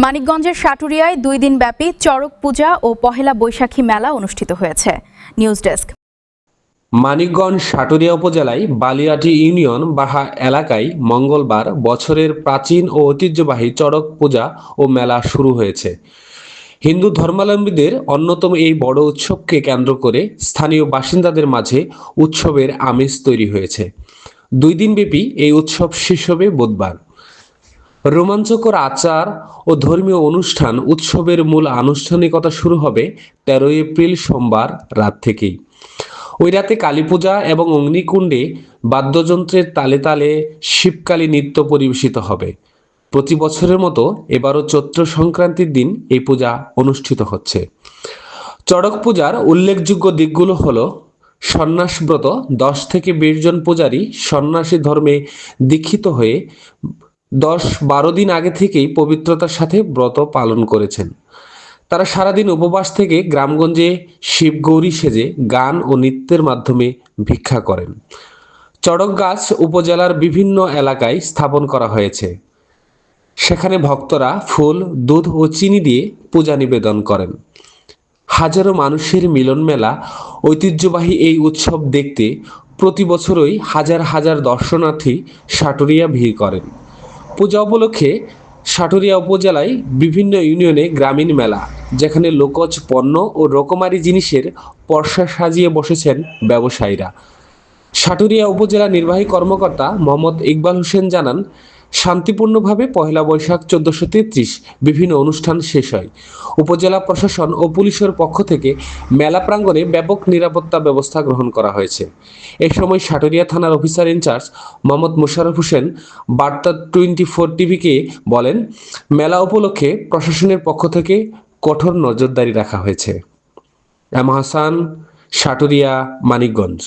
মানিকগঞ্জের সাটুরিয়ায় 2 দিনব্যাপী চড়ক পূজা ও পহেলা বৈশাখী মেলা অনুষ্ঠিত হয়েছে। News desk. মানিকগঞ্জ সাটুরিয়া উপজেলায় বালিয়াটি ইউনিয়ন বাহা এলাকায় মঙ্গলবার বছরের প্রাচীন ও ঐতিহ্যবাহী চড়ক পূজা ও মেলা শুরু হয়েছে। হিন্দু ধর্মাবলম্বীদের অন্যতম এই বড় উৎসবকে কেন্দ্র করে স্থানীয় বাসিন্দাদের মাঝে উৎসবের আমেজ তৈরি হয়েছে। 2 দিনব্যাপী এই উৎসব শেষ হবে বুধবার। রোমাঞ্চকর আচার ও ধর্মীয় অনুষ্ঠান উৎসবের মূল আনুষ্ঠানিকতা শুরু হবে 13 এপ্রিল সোমবার রাত থেকেই। ওই রাতে কালী পূজা এবং অগ্নিকুণ্ডে বাদ্যযন্ত্রের তালে তালে শিবকালী নৃত্য পরিবেশিত হবে। প্রতি বছরের মতো এবারও চৈত্র সংক্রান্তির দিন এই পূজা অনুষ্ঠিত হচ্ছে। চড়ক পূজার উল্লেখযোগ্য দিকগুলো হলো সন্ন্যাসব্রত 10 থেকে 20 জন পূজারী সন্ন্যাসী ধর্মে দীক্ষিত হয়ে 10-12 দিন আগে থেকেই পবিত্রতার সাথে ব্রত পালন করেছেন। তারা সারাদিন উপবাস থেকে গ্রামগঞ্জে শিবগৌরী সেজে গান ও নৃত্যের মাধ্যমে ভিক্ষা করেন। চড়ক গাছ উপজেলার বিভিন্ন এলাকায় স্থাপন করা হয়েছে। সেখানে ভক্তরা ফুল, দুধ ও চিনি দিয়ে পূজা নিবেদন করেন। হাজারো মানুষের মিলন মেলা ঐতিহ্যবাহী এই উৎসব দেখতে প্রতি বছরই হাজার হাজার দর্শনার্থী সাটুরিয়া ভিড় করেন। পূজা উপলক্ষে সাটুরিয়া উপজেলায় বিভিন্ন ইউনিয়নে গ্রামীণ মেলা, যেখানে লোকজ পণ্য ও রকমারি জিনিসের পসরা সাজিয়ে বসেছেন ব্যবসায়ীরা। সাটুরিয়া উপজেলা নির্বাহী কর্মকর্তা মোহাম্মদ ইকবাল হোসেন জানান, শান্তিপূর্ণভাবে পহেলা বৈশাখ 1433 বিভিন্ন অনুষ্ঠান শেষ হয়। উপজেলা প্রশাসন ও পুলিশের পক্ষ থেকে মেলা প্রাঙ্গণে ব্যাপক নিরাপত্তা ব্যবস্থা গ্রহণ করা হয়েছে। এ সময় সাটুরিয়া থানার অফিসার ইনচার্জ মোহাম্মদ মোশাররফ হোসেন বার্তা 24 টিভিকে বলেন, মেলা উপলক্ষে প্রশাসনের পক্ষ থেকে কঠোর নজরদারি রাখা হয়েছে। এম হাসান, সাটুরিয়া, মানিকগঞ্জ।